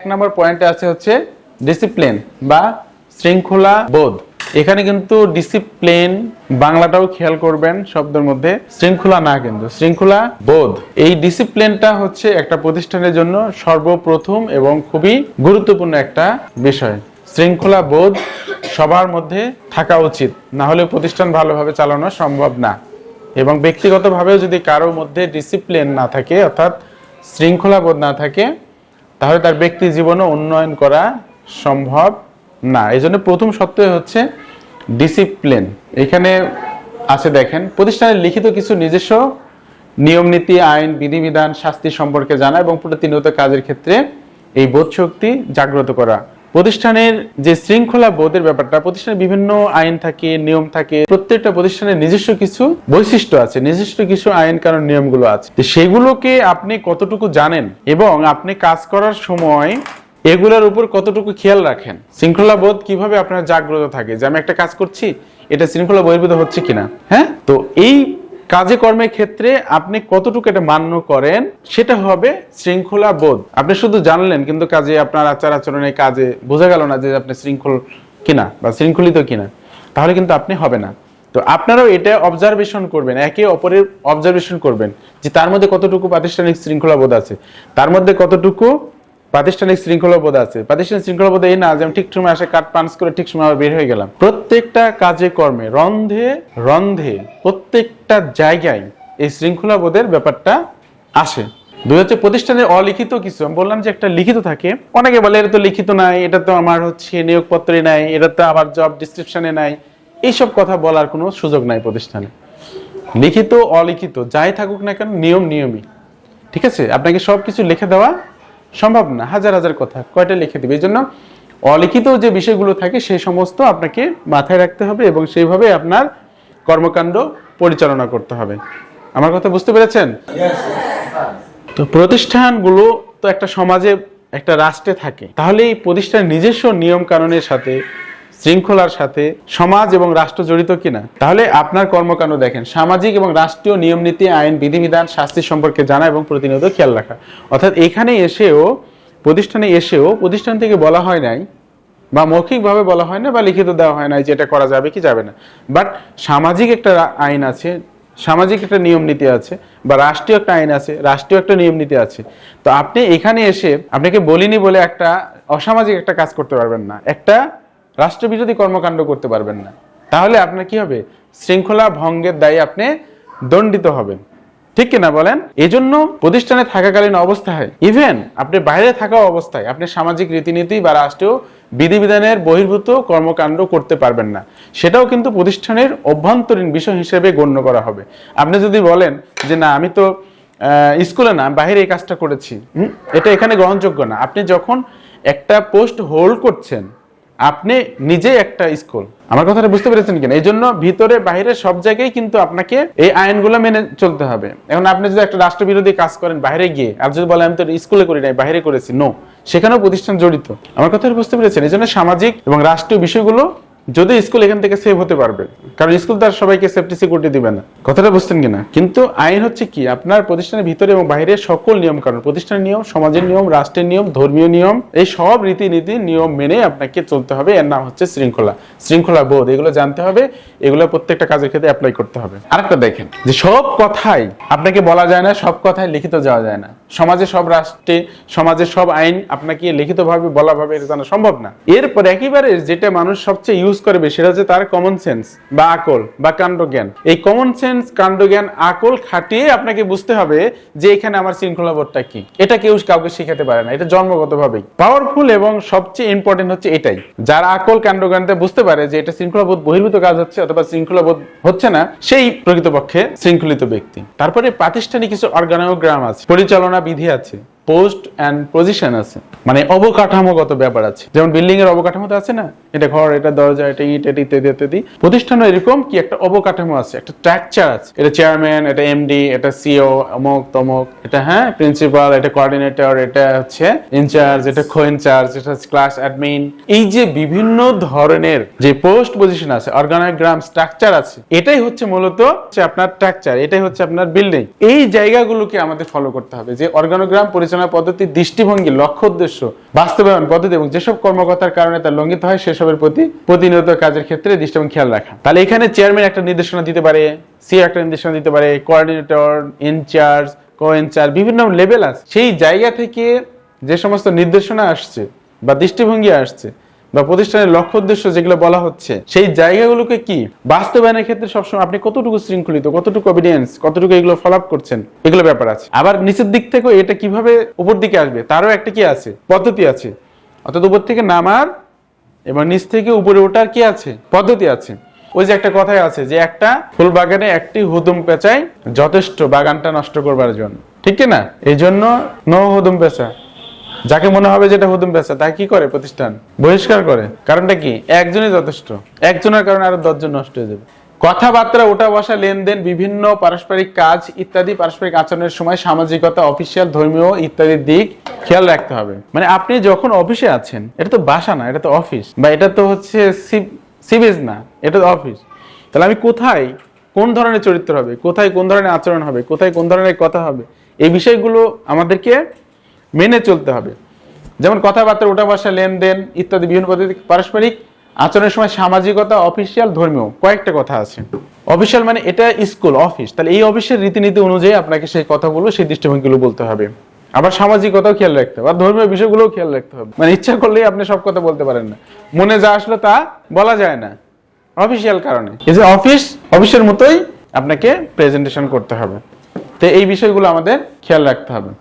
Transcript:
এক নম্বর পয়েন্টে আছে হচ্ছে ডিসিপ্লিন বা শৃঙ্খলা বোধ। এখানে কিন্তু ডিসিপ্লিন বাংলাটাও খেয়াল করবেন, শব্দের মধ্যে শৃঙ্খলা না, কিন্তু শৃঙ্খলা বোধ। এই ডিসিপ্লিনটা হচ্ছে একটা প্রতিষ্ঠানের জন্য সর্বপ্রথম এবং খুবই গুরুত্বপূর্ণ একটা বিষয়। শৃঙ্খলা বোধ সবার মধ্যে থাকা উচিত, না হলে প্রতিষ্ঠান ভালোভাবে চালানো সম্ভব না। এবং ব্যক্তিগতভাবেও যদি কারোর মধ্যে ডিসিপ্লিন না থাকে, অর্থাৎ শৃঙ্খলা বোধ না থাকে, তাহলে তার ব্যক্তি জীবনে উন্নয়ন করা সম্ভব না। এই জন্য প্রথম সত্য হচ্ছে ডিসিপ্লিন। এখানে আছে দেখেন, প্রতিষ্ঠানের লিখিত কিছু নিজস্ব নিয়ম নীতি, আইন, বিধিবিধান, শাস্তি সম্পর্কে জানা এবং প্রতিনিয়ত কাজের ক্ষেত্রে এই বোধ শক্তি জাগ্রত করা। প্রতিষ্ঠানের যে শৃঙ্খলা বোধের ব্যাপারটা, প্রতিষ্ঠানের বিভিন্ন আইন থাকে, নিয়ম থাকে, প্রত্যেকটা প্রতিষ্ঠানের নিজস্ব কিছু বৈশিষ্ট্য আছে, নিজস্ব কিছু আইন কানুন নিয়মগুলো আছে। সেগুলোকে আপনি কতটুকু জানেন এবং আপনি কাজ করার সময় এগুলোর উপর কতটুকু খেয়াল রাখেন। শৃঙ্খলা বোধ কিভাবে আপনার জাগ্রত থাকে যে আমি একটা কাজ করছি, এটা শৃঙ্খলা বহির্ভূত হচ্ছে কিনা। হ্যাঁ, তো এই কাজে কর্মের ক্ষেত্রে আপনি কতটুকু এটা মান্য করেন, সেটা হবে শৃঙ্খলা বোধ। আপনি শুধু জানলেন কিন্তু কাজে আপনার আচার আচরণের কাজে বোঝা গেল না যে আপনি শৃঙ্খল কিনা বা শৃঙ্খলিত কিনা, তাহলে কিন্তু আপনি হবে না। তো আপনারাও এটা অবজারভেশন করবেন, একে অপরের অবজারভেশন করবেন যে তার মধ্যে কতটুকু প্রাতিষ্ঠানিক শৃঙ্খলা বোধ আছে, তার মধ্যে কতটুকু প্রাতিষ্ঠানিক শৃঙ্খলা বোধ আছে। প্রাতিষ্ঠানিক শৃঙ্খলা বোধ এই না যে আমি ঠিক সময় আসে কাট পাঞ্চ করে ঠিক সময় বের হয়ে গেলাম। প্রত্যেকটা কাজে কর্মে, রন্ধে রন্ধে, প্রত্যেকটা জায়গায় এই শৃঙ্খলা বোধের ব্যাপারটা আসে। দুই হচ্ছে প্রতিষ্ঠানের অলিখিত কিছু। আমি বললাম যে একটা লিখিত থাকে, অনেকে বলে এটা তো লিখিত নাই, এটা তো আমার হচ্ছে নিয়োগপত্রে নাই, এটা তো আবার জব ডিসক্রিপশনে নাই। এইসব কথা বলার কোনো সুযোগ নাই প্রতিষ্ঠানে। লিখিত অলিখিত যাই থাকুক না কেন, নিয়ম নিয়মই, ঠিক আছে? আপনাকে সবকিছু লিখে দেওয়া সম্ভব না, হাজার হাজার কথা কয়টা লিখে দিবে। এই জন্য অলিখিত যে বিষয়গুলো থাকে সেই সমস্ত আপনাকে মাথায় রাখতে হবে এবং সেইভাবে আপনার কর্মকাণ্ড পরিচালনা করতে হবে। আমার কথা বুঝতে পেরেছেন? তো প্রতিষ্ঠানগুলো তো একটা সমাজে, একটা রাষ্ট্রে থাকে, তাহলে এই প্রতিষ্ঠানের নিজস্ব নিয়ম কানুনের সাথে, শৃঙ্খলার সাথে সমাজ এবং রাষ্ট্র জড়িত কিনা। তাহলে আপনার কর্মকাণ্ড দেখেন, সামাজিক এবং রাষ্ট্রীয় নিয়ম নীতি, আইন, বিধিবিধান, শাস্তি সম্পর্কে জানা এবং প্রতিনিয়ত খেয়াল রাখা। অর্থাৎ এখানে এসেও, প্রতিষ্ঠানে এসেও প্রতিষ্ঠান থেকে বলা হয় নাই বা মৌখিকভাবে বলা হয় না বা লিখিত দেওয়া হয় নাই যে এটা করা যাবে কি যাবে না, বাট সামাজিক একটা আইন আছে, সামাজিক একটা নিয়ম নীতি আছে, বা রাষ্ট্রীয় একটা আইন আছে, রাষ্ট্রীয় একটা নিয়ম নীতি আছে। তো আপনি এখানে এসে, আপনাকে বলিনি বলে একটা অসামাজিক একটা কাজ করতে পারবেন না, একটা রাষ্ট্রবিরোধী কর্মকাণ্ড করতে পারবেন না। তাহলে আপনার কি হবে? শৃঙ্খলা ভঙ্গের দায়ে আপনি দণ্ডিত হবেন, ঠিক কিনা বলেন? এই জন্য প্রতিষ্ঠানে থাকাকালীন অবস্থায়, ইভেন আপনি বাইরে থাকা অবস্থায়, আপনি সামাজিক রীতিনীতি বা রাষ্ট্রীয় বিধিবিধানের বহির্ভূত কর্মকাণ্ড করতে পারবেন না। সেটাও কিন্তু প্রতিষ্ঠানের অভ্যন্তরীণ বিষয় হিসেবে গণ্য করা হবে। আপনি যদি বলেন যে না, আমি তো স্কুলে না, বাইরে এই কাজটা করেছি, এটা এখানে গ্রহণযোগ্য না। আপনি যখন একটা পোস্ট হোল্ড করছেন, আপনি নিজে একটা স্কুল। আমার কথাটা বুঝতে পেরেছেন কিনা? এই জন্য ভিতরে বাইরে সব জায়গায় কিন্তু আপনাকে এই আইনগুলো মেনে চলতে হবে। এখন আপনি যদি একটা রাষ্ট্রবিরোধী কাজ করেন বাইরে গিয়ে, আর যদি বলেন আমি তো স্কুলে করি নাই, বাইরে করেছি, নো, সেখানেও প্রতিষ্ঠান জড়িত। আমার কথাটা বুঝতে পেরেছেন? এই জন্য সামাজিক এবং রাষ্ট্রীয় বিষয়গুলো যদি স্কুল এখান থেকে সেভ হতে পারবে, কারণ স্কুল তার সবাইকে সেফটি সিকিউরিটি দিবে না। কথাটা বুঝছেন কিনা? কিন্তু আইন হচ্ছে কি, আপনার প্রতিষ্ঠানের ভিতরে এবং বাইরে সকল নিয়ম কানুন, প্রতিষ্ঠানের নিয়ম, সমাজের নিয়ম, রাষ্ট্রের নিয়ম, ধর্মীয় নিয়ম, এই সব রীতিনীতি নিয়ম মেনে আপনাকে চলতে হবে। এর নাম হচ্ছে শৃঙ্খলা, শৃঙ্খলা বোধ। এগুলো জানতে হবে, এগুলো প্রত্যেকটা কাজের ক্ষেত্রে অ্যাপ্লাই করতে হবে। আরেকটা দেখেন যে সব কথাই আপনাকে বলা যায় না, সব কথাই লিখিত যাওয়া যায় না। সমাজে সব রাষ্ট্রে, সমাজের সব আইন আপনাকে লিখিতভাবে বলাভাবে জানা সম্ভব না। এরপর একেবারে যেটা মানুষ সবচেয়ে ইউজ করবে, সেটা হচ্ছে তার কমন সেন্স বা আকল বা কাণ্ডজ্ঞান। এই কমন সেন্স, কাণ্ডজ্ঞান, আকল খাটিয়ে আপনাকে বুঝতে হবে যে এখানে আমার শৃঙ্খলা বোধটা কি। এটা কেউ কাউকে শিখাতে পারে না, এটা জন্মগতভাবেই পাওয়ারফুল। এবং সবচেয়ে ইম্পর্টেন্ট হচ্ছে এটাই, যারা আকল কাণ্ডজ্ঞানতে বুঝতে পারে যে এটা শৃঙ্খলা বোধ বহির্ভূত কাজ হচ্ছে অথবা শৃঙ্খলা বোধ হচ্ছে না, সেই প্রকৃতপক্ষে শৃঙ্খলিত ব্যক্তি। তারপরে প্রাতিষ্ঠানিক কিছু অর্গানোগ্রাম আছে, পরিচালনা বিধি আছে, পোস্ট এন্ড পজিশন আছে, মানে অবকাঠামোগত ব্যাপার আছে। যেমন বিল্ডিং এর অবকাঠামোতে আছে না, এটা ঘর, এটা দরজা, এটা ইট, এটা ইত্যাদি ইত্যাদি। প্রতিষ্ঠানে এরকম কি একটা অবকাঠামো আছে, একটা স্ট্রাকচার আছে। এটা চেয়ারম্যান, এটা এমডি, এটা সিও, অমুক তমুক, এটা হ্যাঁ প্রিন্সিপাল, এটা কোঅর্ডিনেটর, এটা হচ্ছে ইনচার্জ, এটা কো ইনচার্জ, এটা ক্লাস অ্যাডমিন। এই যে বিভিন্ন ধরনের যে পোস্ট পজিশন আছে, অর্গানোগ্রাম স্ট্রাকচার আছে, এটাই হচ্ছে মূলত আপনার স্ট্রাকচার, এটাই হচ্ছে আপনার বিল্ডিং। এই জায়গাগুলোকে আমাদের ফলো করতে হবে যে অর্গানোগ্রাম পরিচালনা আলোচনার পদ্ধতি, দৃষ্টিভঙ্গি, লক্ষ্য উদ্দেশ্য, বাস্তবায়ন পদ্ধতি এবং যেসব কর্মকর্তার কারণে তা লঙ্ঘিত হয় সেসবের প্রতি প্রতিনিয়ত কাজের ক্ষেত্রে দৃষ্টিভঙ্গি খেয়াল রাখা। তাহলে এখানে চেয়ারম্যান একটা নির্দেশনা দিতে পারে, সিও একটা নির্দেশনা দিতে পারে, কোঅর্ডিনেটর, ইনচার্জ, কো ইনচার্জ, বিভিন্ন লেভেল আছে। সেই জায়গা থেকে যে সমস্ত নির্দেশনা আসছে বা দৃষ্টিভঙ্গি আসছে বা প্রতিষ্ঠানের লক্ষ্য উদ্দেশ্য যেগুলো বলা হচ্ছে, সেই জায়গাগুলোকে কি বাস্তবায়নের ক্ষেত্রে সবসময় আপনি কতটুকু শৃঙ্খলিত, কতটুকু অবিডিয়েন্স, কতটুকু এগুলো ফলো আপ করছেন, এগুলো ব্যাপার আছে। আবার নিচের দিক থেকেও এটা কিভাবে উপর দিকে আসবে তারও একটা কি আছে, পদ্ধতি আছে। অর্থাৎ উপর থেকে নামার এবং নিচ থেকে উপরে ওঠার কি আছে, পদ্ধতি আছে। ওই যে একটা কথাই আছে যে একটা ফুল বাগানে একটি হুদুম পেঁচাই যথেষ্ট বাগানটা নষ্ট করবার জন্য, ঠিক কি না? এই জন্য নো হুদুম পেঁচা। যাকে মনে হবে যেটা হুদুম পেঁচা তাকে কি করে প্রতিষ্ঠান বহিষ্কার করে। কারণটা কি? একজনই যথেষ্ট, একজনের কারণে আরো 10 জন নষ্ট হয়ে যাবে। কথাবার্তা, ওঠা বসা, লেনদেন, বিভিন্ন পারস্পরিক কাজ ইত্যাদি পারস্পরিক আচরণের সময় সামাজিকতা, অফিসিয়াল, ধর্মীয় ইত্যাদি দিক খেয়াল রাখতে হবে। মানে আপনি যখন অফিসে আছেন, এটা তো বাসা না, এটা তো অফিস, বা এটা তো হচ্ছে সিবিজ না, এটা তো অফিস। তাহলে আমি কোথায় কোন ধরনের চরিত্র হবে, কোথায় কোন ধরনের আচরণ হবে, কোথায় কোন ধরনের কথা হবে, এই বিষয়গুলো আমাদেরকে মেনে চলতে হবে। যেমন কথাবার্তা, ওঠা বসা, লেনদেন ইত্যাদি বিভিন্ন পদ্ধতি পারস্পরিক আচরণের সময় সামাজিকতা, অফিসিয়াল, ধর্মীয়, কয়েকটা কথা আছে। অফিসিয়াল মানে এটা স্কুল, অফিস, তাহলে এই অফিসের রীতিনীতি অনুযায়ী আপনাকে সেই কথাগুলো, সেই দৃষ্টিভঙ্গিগুলো বলতে হবে। আবার সামাজিকতাও খেয়াল রাখতে হবে, আর ধর্মীয় বিষয়গুলোও খেয়াল রাখতে হবে। মানে ইচ্ছা করলেই আপনি সব কথা বলতে পারেন না, মনে যা আসলো তা বলা যায় না অফিসিয়াল কারণে। এই যে অফিসের মতোই আপনাকে প্রেজেন্টেশন করতে হবে। তো এই বিষয়গুলো আমাদের খেয়াল রাখতে হবে।